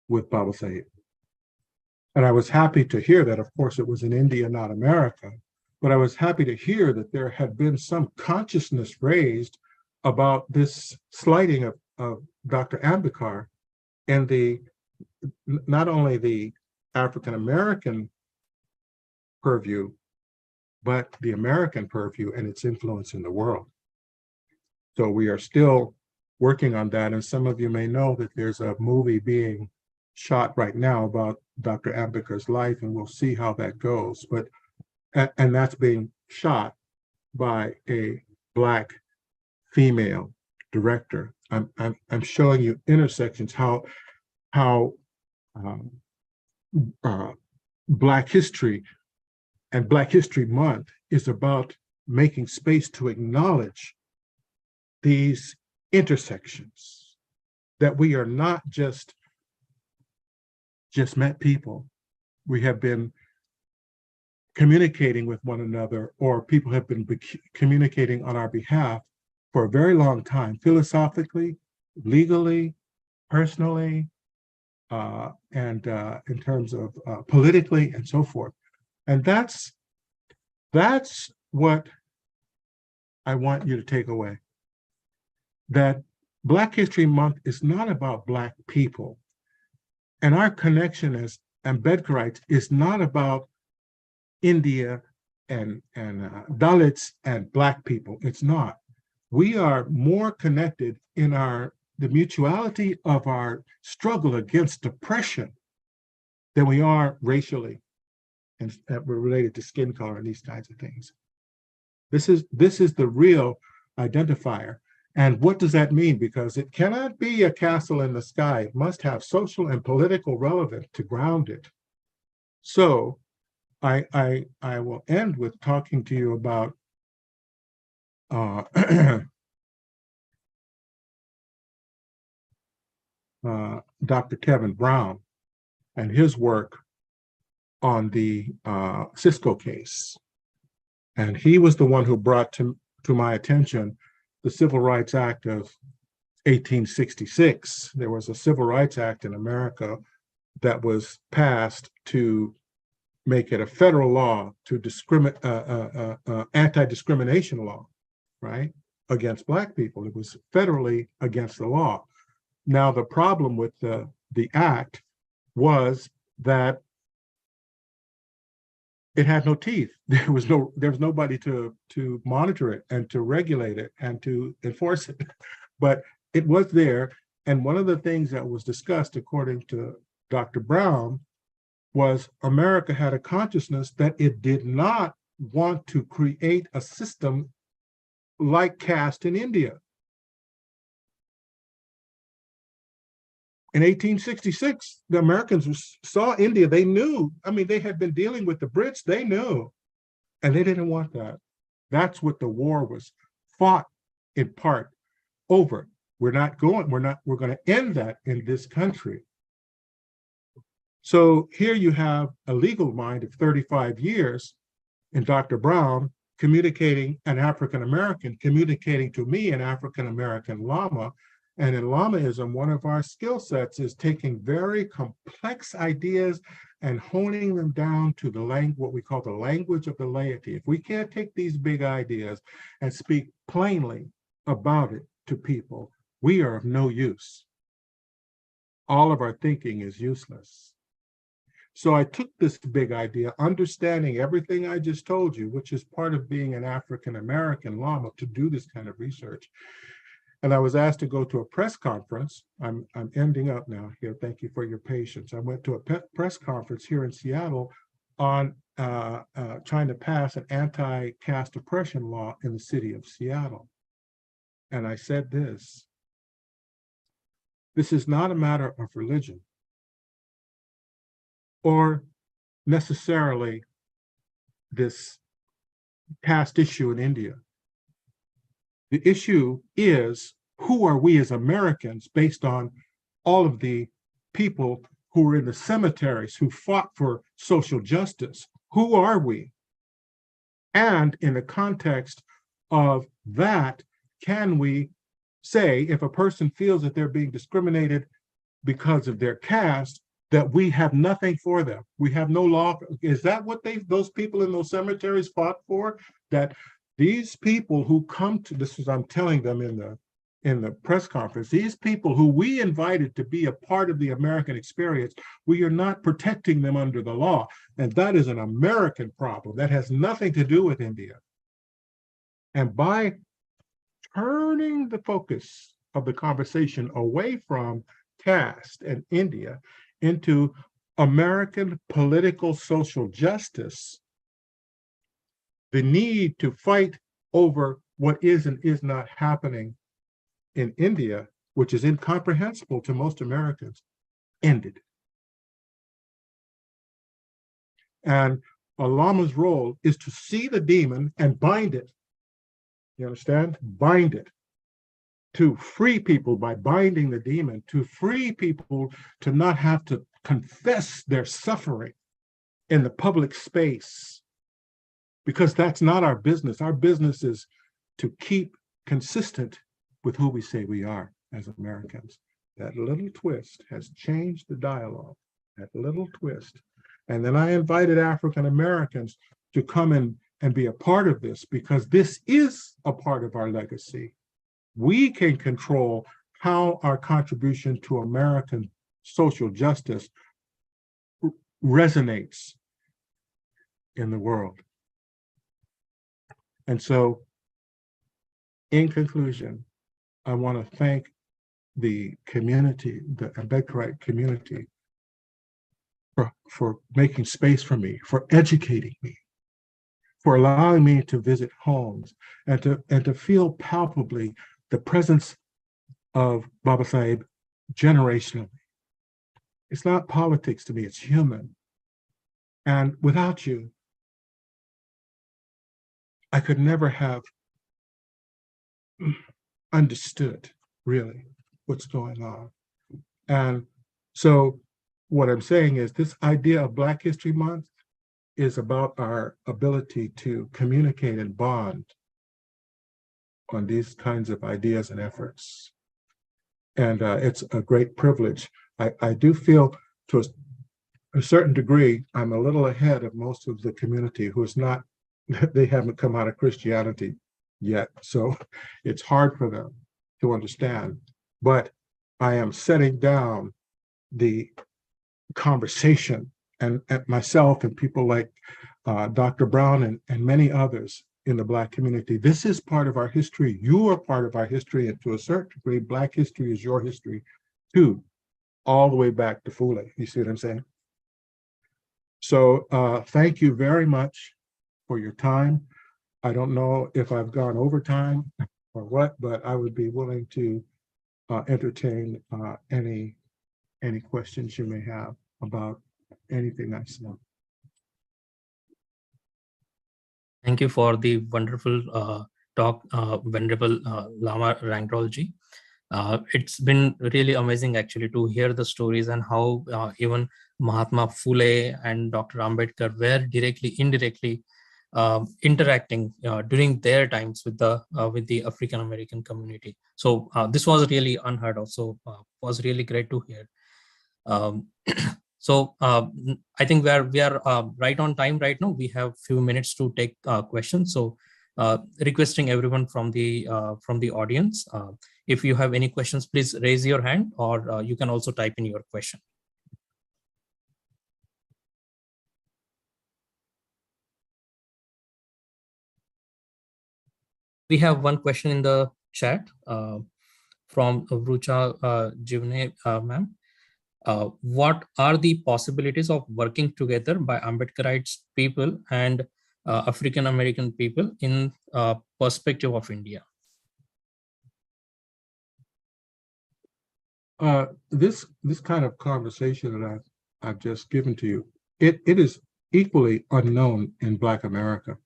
with Baba Sahib. And I was happy to hear that. Of course, it was in India, not America, but I was happy to hear that there had been some consciousness raised about this slighting of Dr. Ambedkar and not only the African American purview, but the American purview and its influence in the world. So we are still working on that. And some of you may know that there's a movie being shot right now about Dr. Ambedkar's life, and we'll see how that goes. But and that's being shot by a Black female director. I'm showing you intersections, how Black history and Black History Month is about making space to acknowledge these intersections, that we are not just met people. We have been communicating with one another, or people have been communicating on our behalf for a very long time, philosophically, legally, personally, and in terms of politically and so forth. And that's what I want you to take away. That Black History Month is not about Black people. And our connection as Ambedkarites is not about India and Dalits and Black people. It's not. We are more connected in the mutuality of our struggle against oppression than we are racially, and we're related to skin color and these kinds of things. This is the real identifier. And what does that mean? Because it cannot be a castle in the sky. It must have social and political relevance to ground it. So I will end with talking to you about Dr. Kevin Brown and his work on the Cisco case. And he was the one who brought to my attention the Civil Rights Act of 1866. There was a Civil Rights Act in America that was passed to make it a federal law to anti-discrimination law, right, against Black people. It was federally against the law. Now, the problem with the act was that it had no teeth. There was nobody to monitor it and to regulate it and to enforce it. But it was there. And one of the things that was discussed, according to Dr. Brown, was America had a consciousness that it did not want to create a system like caste in India. In 1866, the Americans saw India. They knew, I mean, they had been dealing with the Brits, they knew, and they didn't want that. That's what the war was fought in part over. We're going to end that in this country. So here you have a legal mind of 35 years in Dr. Brown communicating, an African-American communicating to me, an African-American Lama. And in Lamaism, one of our skill sets is taking very complex ideas and honing them down to what we call the language of the laity. If we can't take these big ideas and speak plainly about it to people, we are of no use. All of our thinking is useless. So I took this big idea, understanding everything I just told you, which is part of being an African-American Lama, to do this kind of research. And I was asked to go to a press conference. I'm ending up now here. Thank you for your patience. I went to a press conference here in Seattle on trying to pass an anti-caste oppression law in the city of Seattle. And I said this is not a matter of religion or necessarily this caste issue in India. The issue is, who are we as Americans based on all of the people who were in the cemeteries who fought for social justice? Who are we? And in the context of that, can we say, if a person feels that they're being discriminated because of their caste, that we have nothing for them? We have no law. Is that what those people in those cemeteries fought for? That these people who come to, this is, I'm telling them in the press conference, these people who we invited to be a part of the American experience, we are not protecting them under the law. And that is an American problem. That has nothing to do with India. And by turning the focus of the conversation away from caste and India into American political social justice, the need to fight over what is and is not happening in India, which is incomprehensible to most Americans, ended. And a Lama's role is to see the demon and bind it. You understand? Bind it. To free people by binding the demon, to free people to not have to confess their suffering in the public space, because that's not our business. Our business is to keep consistent with who we say we are as Americans. That little twist has changed the dialogue, that little twist. And then I invited African Americans to come in and be a part of this, because this is a part of our legacy. We can control how our contribution to American social justice resonates in the world. And so, in conclusion, I want to thank the community, the Ambedkarite community, for making space for me, for educating me, for allowing me to visit homes and to feel palpably the presence of Baba Sahib generationally. It's not politics to me, it's human. And without you, I could never have understood really what's going on. And so what I'm saying is this idea of Black History Month is about our ability to communicate and bond on these kinds of ideas and efforts. And it's a great privilege. I do feel to a certain degree, I'm a little ahead of most of the community who's not, they haven't come out of Christianity yet. So it's hard for them to understand. But I am setting down the conversation and myself and people like Dr. Brown and many others in the Black community. This is part of our history. You are part of our history. And to a certain degree, Black history is your history too, all the way back to Fule. You see what I'm saying? So thank you very much for your time. I don't know if I've gone over time or what, but I would be willing to entertain any questions you may have about anything I said. Thank you for the wonderful talk, Venerable Lama Rangdol ji. It's been really amazing actually to hear the stories and how even Mahatma Phule and Dr. Ambedkar were directly, indirectly interacting during their times with the African American community. So this was really unheard of. So was really great to hear. So I think we are right on time right now. We have few minutes to take questions. So requesting everyone from the audience, if you have any questions, please raise your hand, or you can also type in your question. We have one question in the chat from Vrucha Jivne ma'am. What are the possibilities of working together by Ambedkarites people and African American people in perspective of India? This kind of conversation that I've just given to you, it is equally unknown in Black America.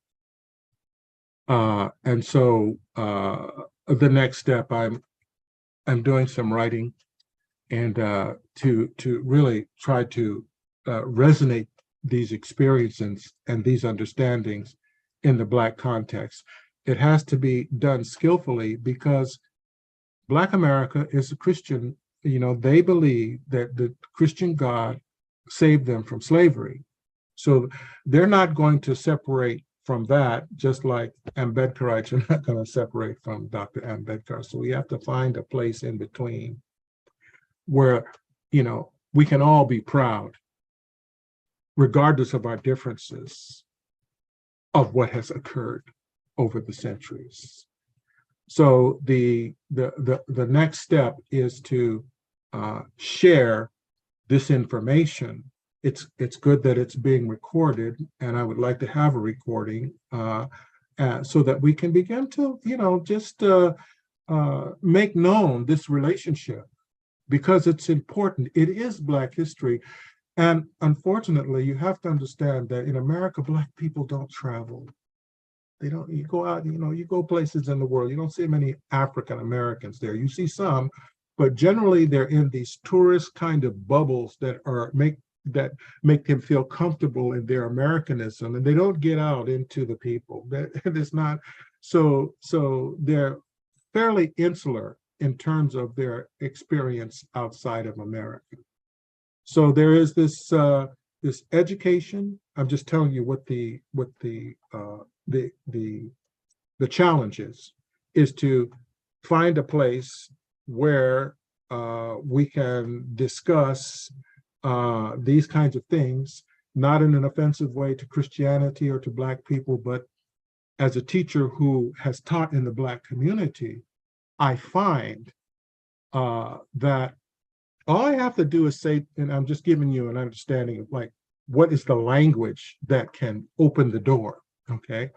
And so the next step, I'm doing some writing and to really try to resonate these experiences and these understandings in the Black context. It has to be done skillfully because Black America is a Christian. You know, they believe that the Christian God saved them from slavery. So they're not going to separate from that, just like Ambedkarites are not going to separate from Dr. Ambedkar. So we have to find a place in between where, you know, we can all be proud, regardless of our differences, of what has occurred over the centuries. So the next step is to share this information. It's good that it's being recorded, and I would like to have a recording so that we can begin to, you know, just make known this relationship, because it's important. It is Black history. And unfortunately, you have to understand that in America, Black people don't travel. They don't, you go out, you know, you go places in the world, you don't see many African Americans there. You see some, but generally they're in these tourist kind of bubbles that make them feel comfortable in their Americanism, and they don't get out into the people. That it's not, so they're fairly insular in terms of their experience outside of America. So there is this this education. I'm just telling you what the challenge is to find a place where we can discuss these kinds of things, not in an offensive way to Christianity or to Black people, but as a teacher who has taught in the Black community, I find that all I have to do is say, and I'm just giving you an understanding of like, what is the language that can open the door, okay?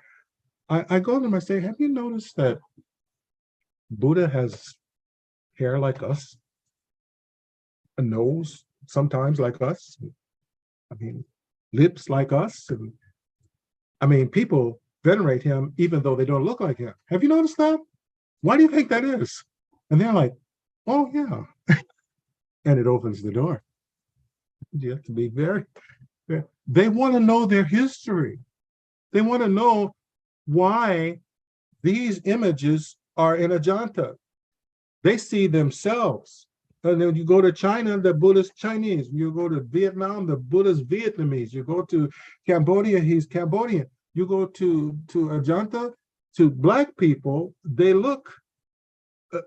I go to them, I say, have you noticed that Buddha has hair like us, a nose sometimes like us, I mean, lips like us, and I mean, people venerate him even though they don't look like him. Have you noticed that? Why do you think that is? And they're like, oh yeah. And it opens the door. You have to be very, they want to know their history. They want to know why these images are in Ajanta. They see themselves. And then you go to China, the Buddha's Chinese. You go to Vietnam, the Buddha's Vietnamese. You go to Cambodia, he's Cambodian. You go to Ajanta, to Black people, they look,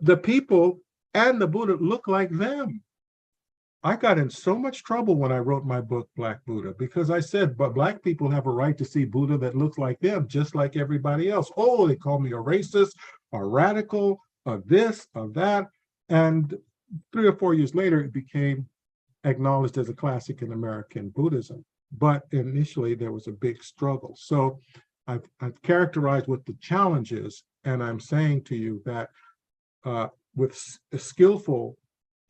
the people and the Buddha look like them. I got in so much trouble when I wrote my book, Black Buddha, because I said, but Black people have a right to see Buddha that looks like them, just like everybody else. Oh, they called me a racist, a radical, a this, a that. And 3 or 4 years later, it became acknowledged as a classic in American Buddhism. But initially, there was a big struggle. So I've characterized what the challenge is, and I'm saying to you that with a skillful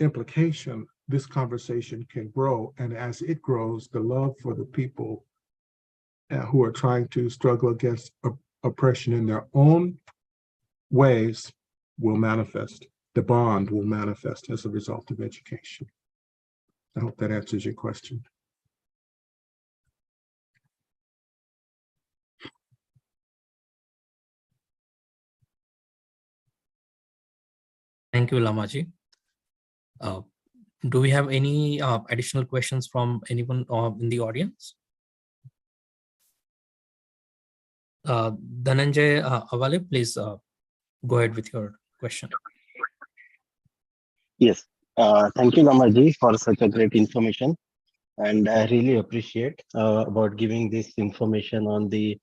implication, this conversation can grow. And as it grows, the love for the people who are trying to struggle against oppression in their own ways will manifest. The bond will manifest as a result of education. I hope that answers your question. Thank you, Lamaji. Do we have any additional questions from anyone in the audience? Dhananjay Awale, please go ahead with your question. Yes, thank you, Lamaji, for such a great information. And I really appreciate about giving this information on the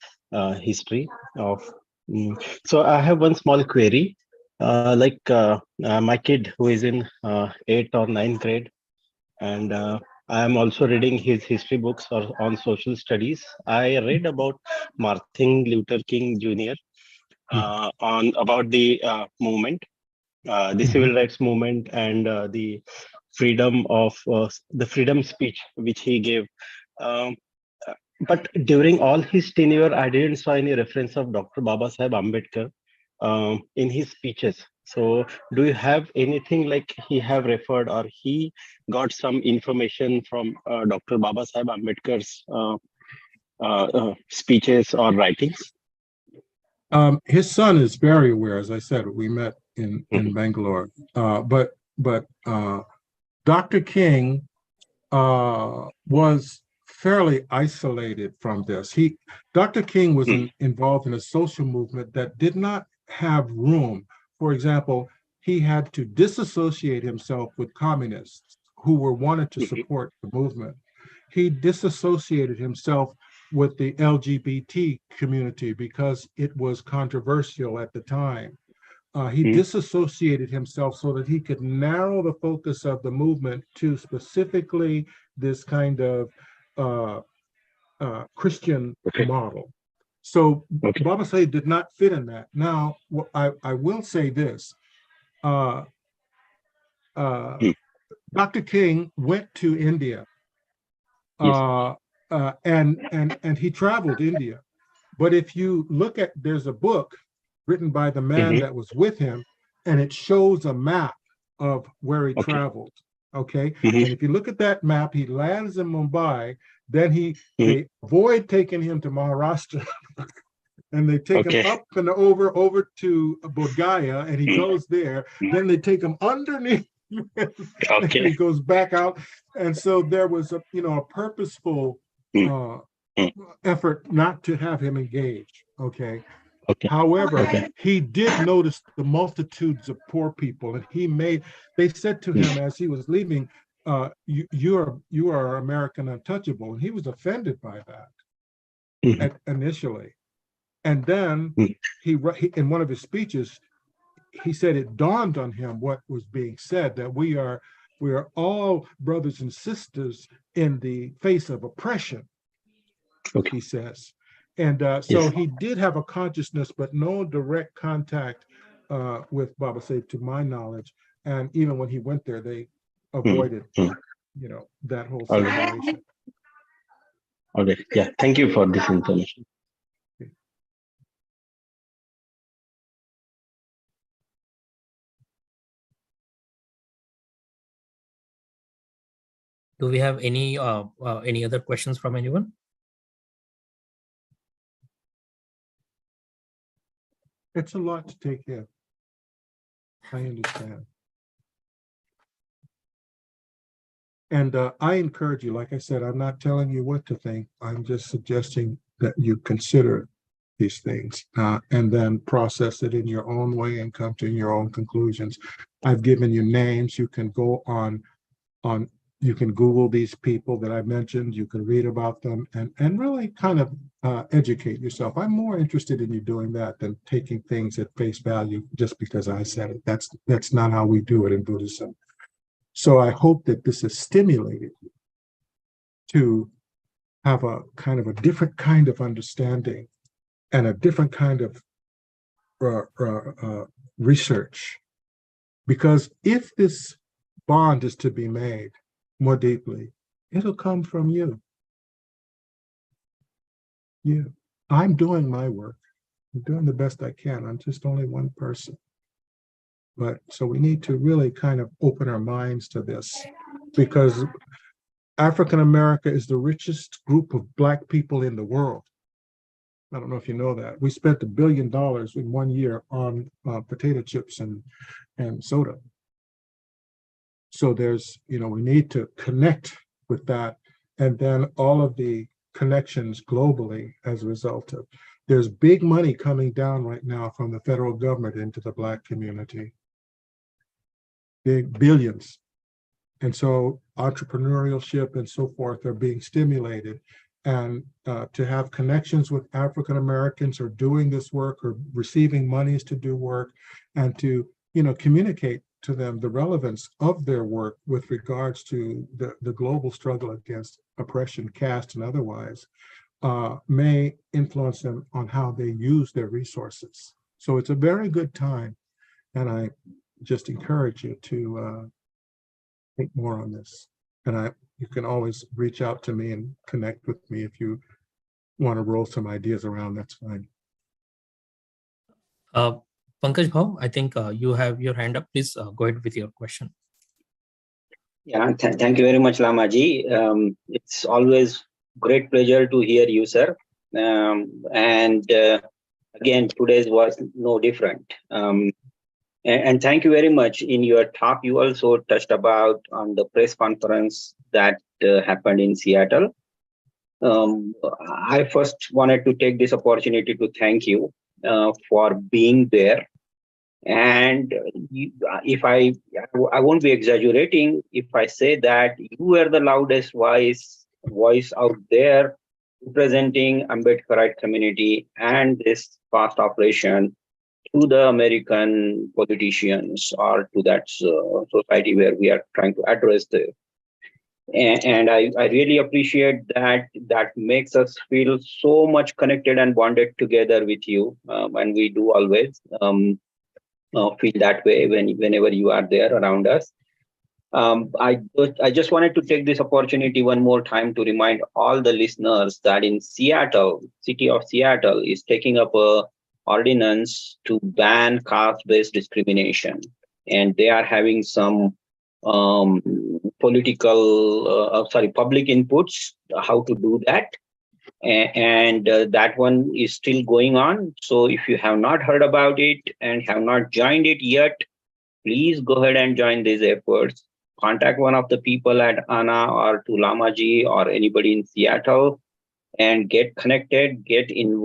history of. So I have one small query. My kid who is in 8th or 9th grade, and I am also reading his history books on social studies. I read about Martin Luther King Jr. On about the movement, the civil rights movement, and the freedom of the freedom speech which he gave. Um, but during all his tenure, I didn't saw any reference of Dr. Baba Saheb Ambedkar in his speeches. So do you have anything like he have referred or he got some information from Dr. Baba Saheb Ambedkar's speeches or writings? His son is very aware. As I said, we met in Bangalore. But Dr. King was fairly isolated from this. Dr. King was involved in a social movement that did not have room. For example, he had to disassociate himself with communists who wanted to support the movement. He disassociated himself with the LGBT community because it was controversial at the time. He disassociated himself so that he could narrow the focus of the movement to specifically this kind of Christian model. So Baba Sahib did not fit in that. Now, I will say this. Dr. King went to India and he traveled India. But if you look at, there's a book written by the man that was with him, and it shows a map of where he traveled. Okay. And if you look at that map, he lands in Mumbai, then they avoid taking him to Maharashtra. And they take him up and over to Bodh Gaya, and he goes there. Then they take him underneath, and he goes back out. And so there was a purposeful effort not to have him engage. Okay, Okay. However, Okay. he did notice the multitudes of poor people, and they said to him as he was leaving, you are American untouchable. And he was offended by that initially. And then he, in one of his speeches, he said it dawned on him what was being said, that we are all brothers and sisters in the face of oppression, Okay. he says. And so he did have a consciousness, but no direct contact with Baba Saif, to my knowledge. And even when he went there, they avoided, that whole situation. All right. Yeah. Thank you for this information. Do we have any other questions from anyone? It's a lot to take in. I understand. And I encourage you, like I said, I'm not telling you what to think. I'm just suggesting that you consider these things and then process it in your own way and come to your own conclusions. I've given you names. You can go on, you can Google these people that I mentioned. You can read about them and really kind of educate yourself. I'm more interested in you doing that than taking things at face value just because I said it. That's not how we do it in Buddhism. So I hope that this has stimulated you to have a kind of a different kind of understanding and a different kind of research. Because if this bond is to be made more deeply, it'll come from you. You. I'm doing my work. I'm doing the best I can. I'm just only one person. But so we need to really kind of open our minds to this, because African America is the richest group of Black people in the world. I don't know if you know that. We spent $1 billion in 1 year on potato chips and soda. So there's, we need to connect with that. And then all of the connections globally as a result of, there's big money coming down right now from the federal government into the Black community. Big billions. And so entrepreneurship and so forth are being stimulated. And to have connections with African Americans who are doing this work or receiving monies to do work, and to communicate to them the relevance of their work with regards to the global struggle against oppression, caste, and otherwise, may influence them on how they use their resources. So it's a very good time, and I just encourage you to think more on this. And you can always reach out to me and connect with me if you want to roll some ideas around. That's fine. Pankaj Bhau, I think you have your hand up. Please go ahead with your question. Yeah, thank you very much, Lamaji. It's always great pleasure to hear you, sir. Again, today's was no different. And thank you very much. In your talk, you also touched about on the press conference that happened in Seattle. I first wanted to take this opportunity to thank you for being there. And if I won't be exaggerating if I say that you were the loudest voice out there representing Ambedkarite community and this past operation to the American politicians or to that society where we are trying to address the. And I really appreciate that. That makes us feel so much connected and bonded together with you. And we do always feel that way whenever you are there around us. I just wanted to take this opportunity one more time to remind all the listeners that in Seattle, city of Seattle is taking up a ordinance to ban caste-based discrimination, and they are having some public inputs how to do that, and that one is still going on. So if you have not heard about it and have not joined it yet, please go ahead and join these efforts. Contact one of the people at ANA or to Lamaji or anybody in Seattle and get connected, get involved.